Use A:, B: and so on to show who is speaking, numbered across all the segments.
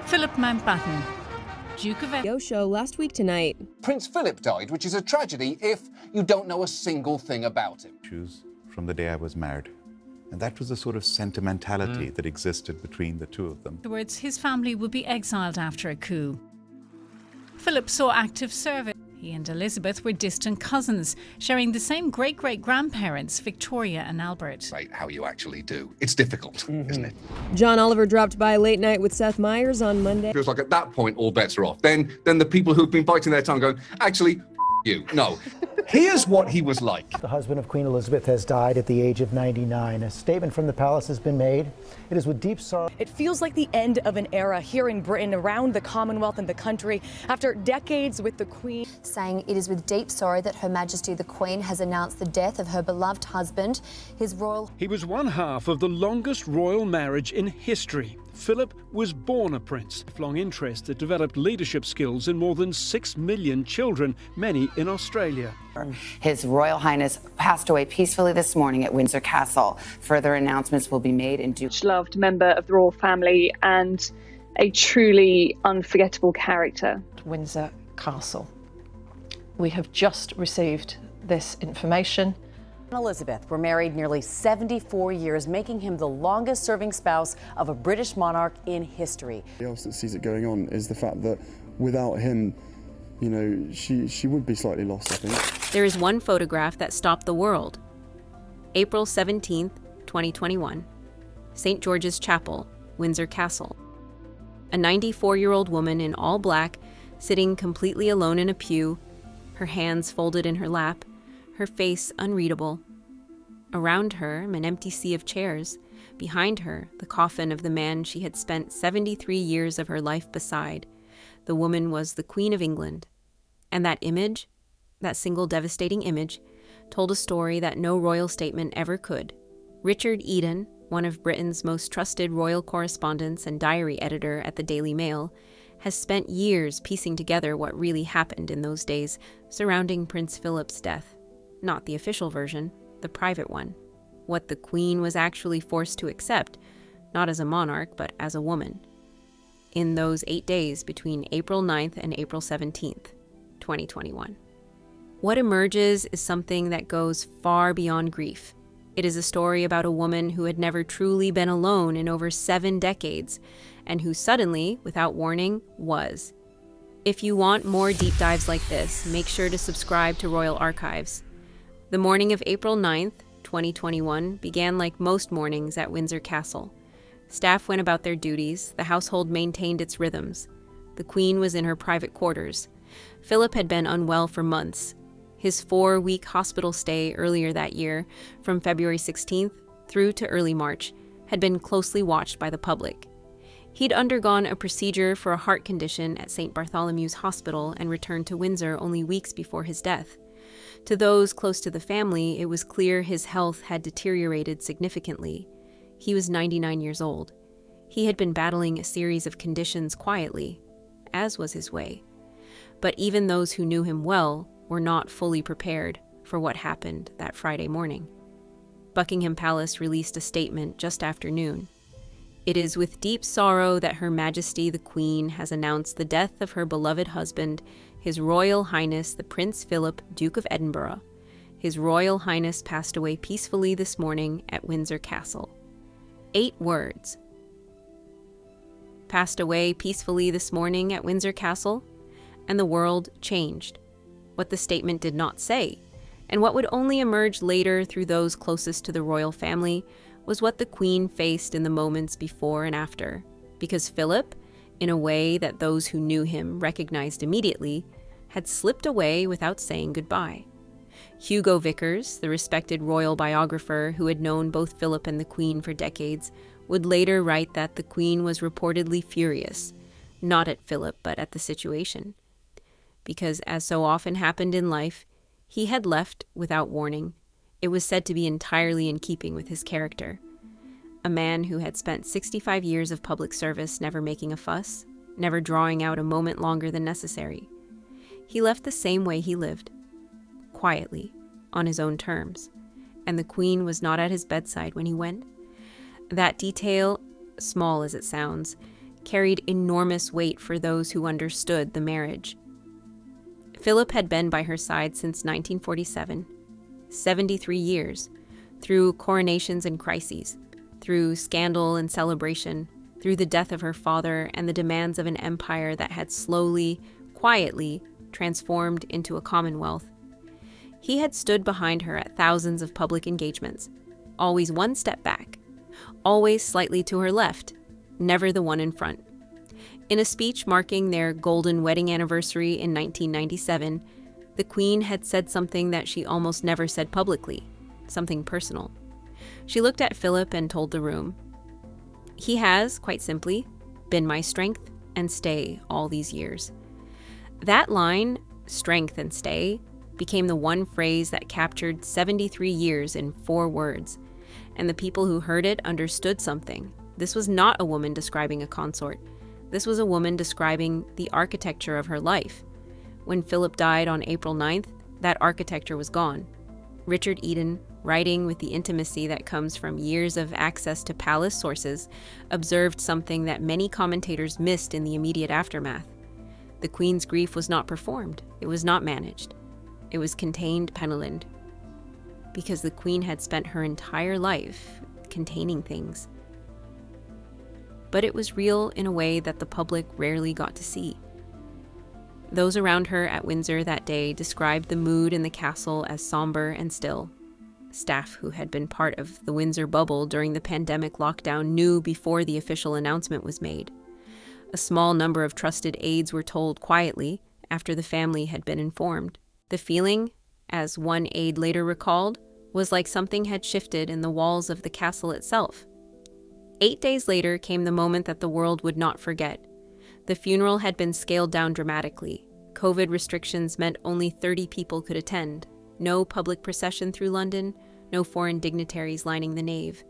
A: Philip Mountbatten, Duke of Edinburgh.
B: Show last week tonight.
C: Prince Philip died, which is a tragedy if you don't know a single thing about him.
D: Choose from the day I was married. And that was the sort of sentimentality that existed between the two of them.
A: Afterwards, his family would be exiled after a coup. Philip saw active service. He and Elizabeth were distant cousins, sharing the same great-great-grandparents, Victoria and Albert.
C: Right, how you actually do. It's difficult, isn't it?
B: John Oliver dropped by late night with Seth Meyers on Monday.
C: Feels like at that point, all bets are off. Then the people who've been biting their tongue going, actually, you. No. Here's what he was like.
E: The husband of Queen Elizabeth has died at the age of 99. A statement from the palace has been made. It is with deep sorrow.
F: It feels like the end of an era here in Britain, around the Commonwealth and the country, after decades with the Queen.
G: Saying it is with deep sorrow that Her Majesty the Queen has announced the death of her beloved husband, his royal...
H: He was one half of the longest royal marriage in history. Philip was born a prince. Lifelong interest that developed leadership skills in more than 6 million children, many in Australia.
I: His Royal Highness passed away peacefully this morning at Windsor Castle. Further announcements will be made in due...
J: Loved member of the royal family and a truly unforgettable character.
K: Windsor Castle. We have just received this information.
F: Elizabeth were married nearly 74 years, making him the longest-serving spouse of a British monarch in history.
L: The else that sees it going on is the fact that without him, you know, she would be slightly lost, I think.
M: There is one photograph that stopped the world. April 17th, 2021. St. George's Chapel, Windsor Castle. A 94-year-old woman in all black, sitting completely alone in a pew, her hands folded in her lap, her face unreadable. Around her, an empty sea of chairs. Behind her, the coffin of the man she had spent 73 years of her life beside. The woman was the Queen of England. And that image, that single devastating image, told a story that no royal statement ever could. Richard Eden, one of Britain's most trusted royal correspondents and diary editor at the Daily Mail, has spent years piecing together what really happened in those days surrounding Prince Philip's death. Not the official version, the private one. What the Queen was actually forced to accept, not as a monarch, but as a woman. In those 8 days between April 9th and April 17th, 2021. What emerges is something that goes far beyond grief. It is a story about a woman who had never truly been alone in over 7 decades, and who suddenly, without warning, was. If you want more deep dives like this, make sure to subscribe to Royal Archives. The morning of April 9th, 2021, began like most mornings at Windsor Castle. Staff went about their duties, the household maintained its rhythms. The Queen was in her private quarters. Philip had been unwell for months. His 4-week hospital stay earlier that year, from February 16th through to early March, had been closely watched by the public. He'd undergone a procedure for a heart condition at St. Bartholomew's Hospital and returned to Windsor only weeks before his death. To those close to the family, it was clear his health had deteriorated significantly. He was 99 years old. He had been battling a series of conditions quietly, as was his way. But even those who knew him well were not fully prepared for what happened that Friday morning. Buckingham Palace released a statement just after noon. It is with deep sorrow that Her Majesty the Queen has announced the death of her beloved husband, His Royal Highness the Prince Philip, Duke of Edinburgh. His Royal Highness passed away peacefully this morning at Windsor Castle. 8 words. Passed away peacefully this morning at Windsor Castle, and the world changed. What the statement did not say, and what would only emerge later through those closest to the royal family, was what the Queen faced in the moments before and after, because Philip, in a way that those who knew him recognized immediately, had slipped away without saying goodbye. Hugo Vickers, the respected royal biographer who had known both Philip and the Queen for decades, would later write that the Queen was reportedly furious, not at Philip but at the situation. Because, as so often happened in life, he had left without warning. It was said to be entirely in keeping with his character. A man who had spent 65 years of public service never making a fuss, never drawing out a moment longer than necessary. He left the same way he lived, quietly, on his own terms, and the Queen was not at his bedside when he went. That detail, small as it sounds, carried enormous weight for those who understood the marriage. Philip had been by her side since 1947, 73 years, through coronations and crises, through scandal and celebration, through the death of her father and the demands of an empire that had slowly, quietly transformed into a commonwealth. He had stood behind her at thousands of public engagements, always one step back, always slightly to her left, never the one in front. In a speech marking their golden wedding anniversary in 1997, the Queen had said something that she almost never said publicly, something personal. She looked at Philip and told the room, "He has, quite simply, been my strength and stay all these years." That line, strength and stay, became the one phrase that captured 73 years in 4 words, and the people who heard it understood something. This was not a woman describing a consort. This was a woman describing the architecture of her life. When Philip died on April 9th, that architecture was gone. Richard Eden, writing with the intimacy that comes from years of access to palace sources, observed something that many commentators missed in the immediate aftermath. The Queen's grief was not performed. It was not managed. It was contained peniland. Because the Queen had spent her entire life containing things. But it was real in a way that the public rarely got to see. Those around her at Windsor that day described the mood in the castle as somber and still. Staff who had been part of the Windsor bubble during the pandemic lockdown knew before the official announcement was made. A small number of trusted aides were told quietly after the family had been informed. The feeling, as one aide later recalled, was like something had shifted in the walls of the castle itself. 8 days later came the moment that the world would not forget. The funeral had been scaled down dramatically. COVID restrictions meant only 30 people could attend. No public procession through London, no foreign dignitaries lining the nave.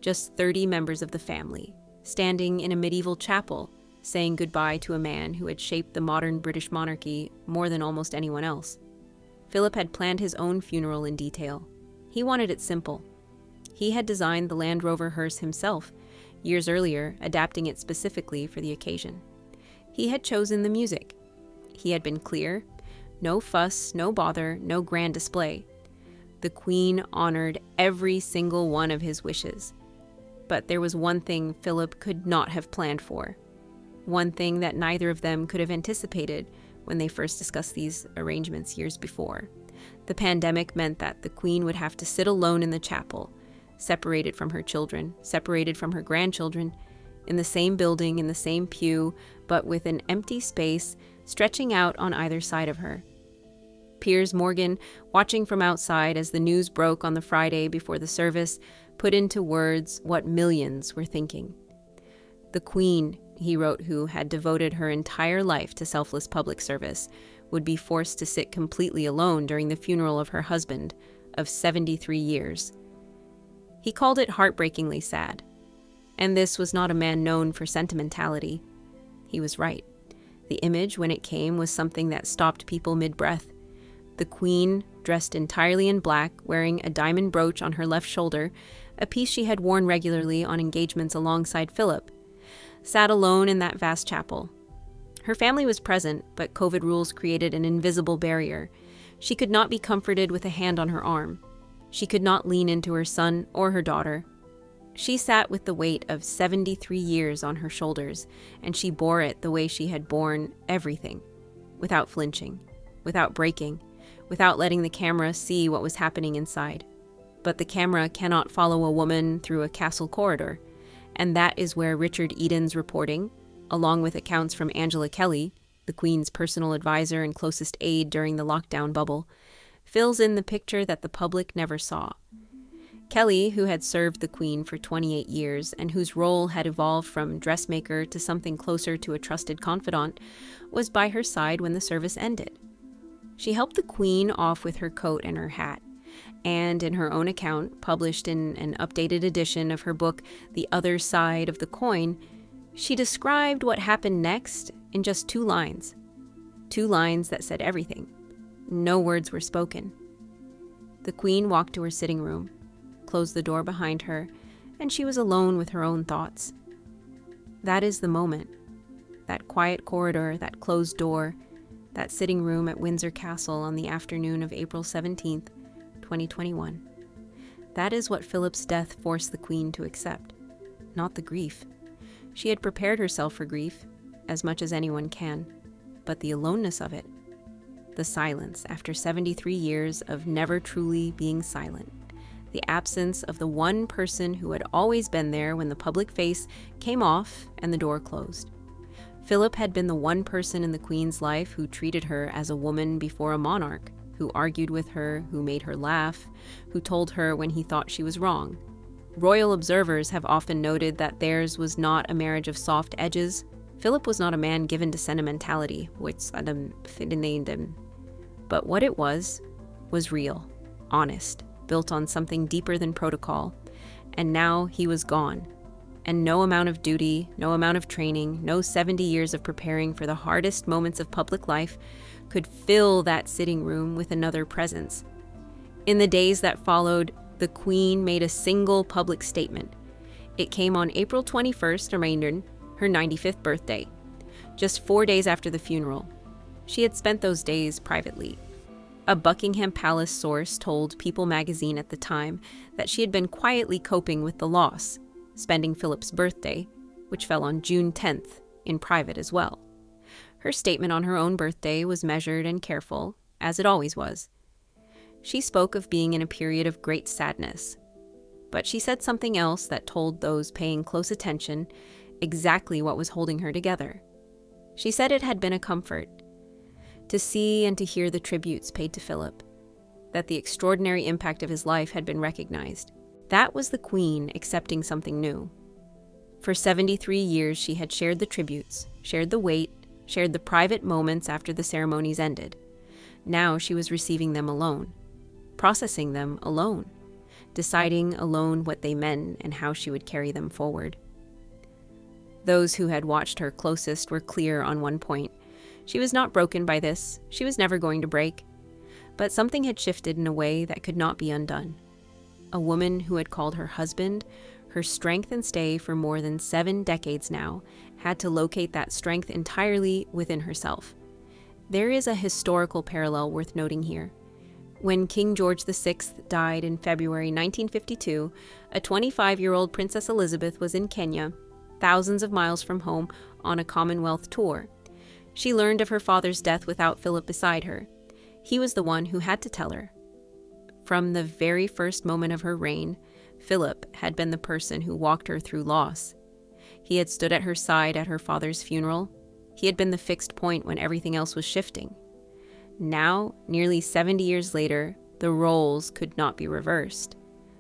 M: Just 30 members of the family, standing in a medieval chapel, saying goodbye to a man who had shaped the modern British monarchy more than almost anyone else. Philip had planned his own funeral in detail. He wanted it simple. He had designed the Land Rover hearse himself, years earlier, adapting it specifically for the occasion. He had chosen the music. He had been clear. No fuss, no bother, no grand display. The Queen honored every single one of his wishes. But there was one thing Philip could not have planned for. One thing that neither of them could have anticipated when they first discussed these arrangements years before. The pandemic meant that the Queen would have to sit alone in the chapel, separated from her children, separated from her grandchildren, in the same building, in the same pew, but with an empty space stretching out on either side of her. Piers Morgan, watching from outside as the news broke on the Friday before the service, put into words what millions were thinking. The Queen, he wrote, who had devoted her entire life to selfless public service, would be forced to sit completely alone during the funeral of her husband of 73 years. He called it heartbreakingly sad. And this was not a man known for sentimentality. He was right. The image, when it came, was something that stopped people mid-breath. The Queen, dressed entirely in black, wearing a diamond brooch on her left shoulder, a piece she had worn regularly on engagements alongside Philip, sat alone in that vast chapel. Her family was present, but COVID rules created an invisible barrier. She could not be comforted with a hand on her arm. She could not lean into her son or her daughter. She sat with the weight of 73 years on her shoulders, and she bore it the way she had borne everything, without flinching, without breaking, without letting the camera see what was happening inside. But the camera cannot follow a woman through a castle corridor, and that is where Richard Eden's reporting, along with accounts from Angela Kelly, the Queen's personal advisor and closest aide during the lockdown bubble, fills in the picture that the public never saw. Kelly, who had served the Queen for 28 years and whose role had evolved from dressmaker to something closer to a trusted confidant, was by her side when the service ended. She helped the Queen off with her coat and her hat, and in her own account, published in an updated edition of her book, The Other Side of the Coin, she described what happened next in just 2 lines. 2 lines that said everything. No words were spoken. The Queen walked to her sitting room, closed the door behind her, and she was alone with her own thoughts. That is the moment. That quiet corridor, that closed door, that sitting room at Windsor Castle on the afternoon of April 17th, 2021. That is what Philip's death forced the Queen to accept, not the grief. She had prepared herself for grief, as much as anyone can, but the aloneness of it, the silence after 73 years of never truly being silent, the absence of the one person who had always been there when the public face came off and the door closed. Philip had been the one person in the Queen's life who treated her as a woman before a monarch, who argued with her, who made her laugh, who told her when he thought she was wrong. Royal observers have often noted that theirs was not a marriage of soft edges. Philip was not a man given to sentimentality, but what it was real, honest, built on something deeper than protocol, and now he was gone. And no amount of duty, no amount of training, no 70 years of preparing for the hardest moments of public life could fill that sitting room with another presence. In the days that followed, the Queen made a single public statement. It came on April 21st, her 95th birthday, just 4 days after the funeral. She had spent those days privately. A Buckingham Palace source told People magazine at the time that she had been quietly coping with the loss, spending Philip's birthday, which fell on June 10th, in private as well. Her statement on her own birthday was measured and careful, as it always was. She spoke of being in a period of great sadness, but she said something else that told those paying close attention exactly what was holding her together. She said it had been a comfort to see and to hear the tributes paid to Philip, that the extraordinary impact of his life had been recognized. That was the Queen accepting something new. For 73 years she had shared the tributes, shared the weight, shared the private moments after the ceremonies ended. Now she was receiving them alone, processing them alone, deciding alone what they meant and how she would carry them forward. Those who had watched her closest were clear on one point. She was not broken by this. She was never going to break. But something had shifted in a way that could not be undone. A woman who had called her husband her strength and stay for more than 7 decades now had to locate that strength entirely within herself. There is a historical parallel worth noting here. When King George VI died in February 1952, a 25-year-old Princess Elizabeth was in Kenya, thousands of miles from home, on a Commonwealth tour. She learned of her father's death without Philip beside her. He was the one who had to tell her. From the very first moment of her reign, Philip had been the person who walked her through loss. He had stood at her side at her father's funeral. He had been the fixed point when everything else was shifting. Now, nearly 70 years later, the roles could not be reversed.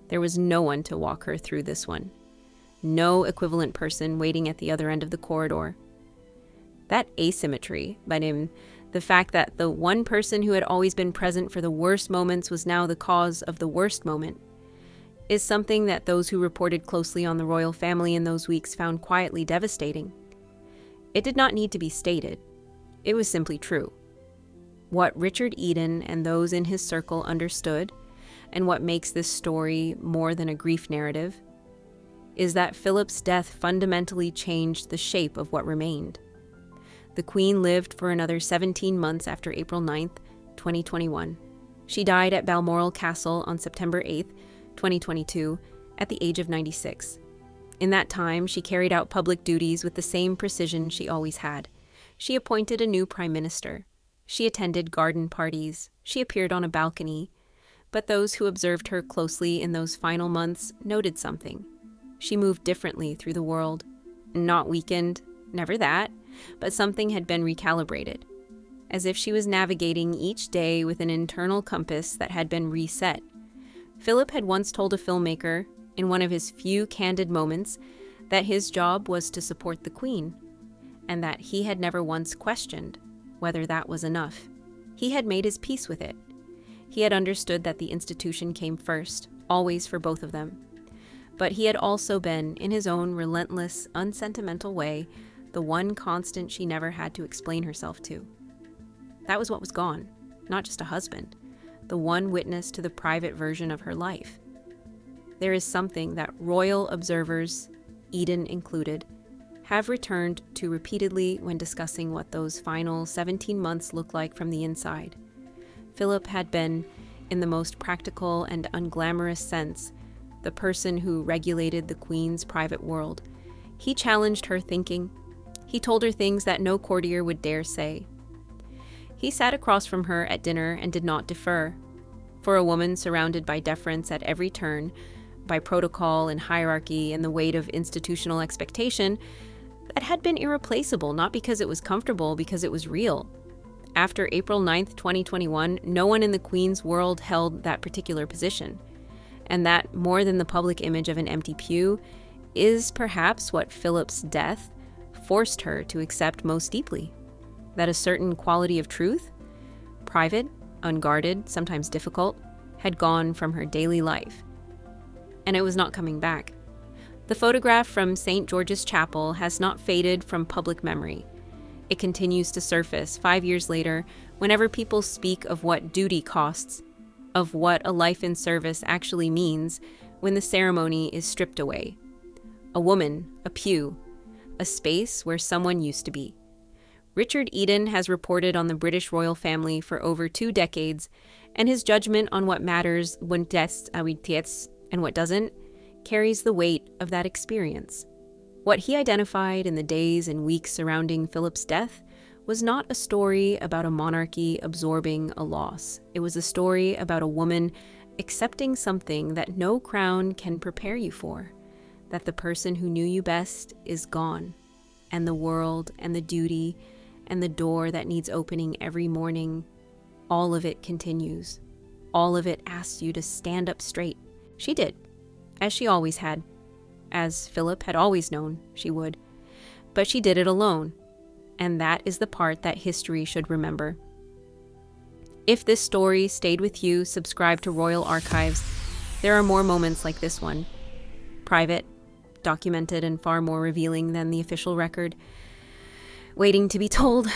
M: There was no one to walk her through this one. No equivalent person waiting at the other end of the corridor. That asymmetry, but in the fact that the one person who had always been present for the worst moments was now the cause of the worst moment, is something that those who reported closely on the royal family in those weeks found quietly devastating. It did not need to be stated. It was simply true. What Richard Eden and those in his circle understood, and what makes this story more than a grief narrative, is that Philip's death fundamentally changed the shape of what remained. The Queen lived for another 17 months after April 9th, 2021. She died at Balmoral Castle on September 8th, 2022, at the age of 96. In that time, she carried out public duties with the same precision she always had. She appointed a new prime minister. She attended garden parties. She appeared on a balcony. But those who observed her closely in those final months noted something. She moved differently through the world. Not weakened, never that, but something had been recalibrated, as if she was navigating each day with an internal compass that had been reset. Philip had once told a filmmaker, in one of his few candid moments, that his job was to support the Queen, and that he had never once questioned whether that was enough. He had made his peace with it. He had understood that the institution came first, always for both of them. But he had also been, in his own relentless, unsentimental way, the one constant she never had to explain herself to. That was what was gone, not just a husband, the one witness to the private version of her life. there is something that royal observers, Eden included, have returned to repeatedly when discussing what those final 17 months looked like from the inside. Philip had been, in the most practical and unglamorous sense, the person who regulated the Queen's private world. He challenged her thinking. He told her things that no courtier would dare say. He sat across from her at dinner and did not defer. For a woman surrounded by deference at every turn, by protocol and hierarchy and the weight of institutional expectation, that had been irreplaceable, not because it was comfortable, because it was real. After April 9th, 2021, no one in the Queen's world held that particular position. And that, more than the public image of an empty pew, is perhaps what Philip's death forced her to accept most deeply. That a certain quality of truth, private, unguarded, sometimes difficult, had gone from her daily life. And it was not coming back. The photograph from St. George's Chapel has not faded from public memory. It continues to surface 5 years later whenever people speak of what duty costs, of what a life in service actually means when the ceremony is stripped away. A woman, a pew, a space where someone used to be. Richard Eden has reported on the British royal family for over 2 decades, and his judgment on what matters when deaths and what doesn't carries the weight of that experience. What he identified in the days and weeks surrounding Philip's death was not a story about a monarchy absorbing a loss. It was a story about a woman accepting something that no crown can prepare you for, that the person who knew you best is gone, and the world and the duty and the door that needs opening every morning, all of it continues. All of it asks you to stand up straight. She did, as she always had, as Philip had always known she would. But she did it alone, and that is the part that history should remember. If this story stayed with you, subscribe to Royal Archives. There are more moments like this one. Private, documented, and far more revealing than the official record, waiting to be told.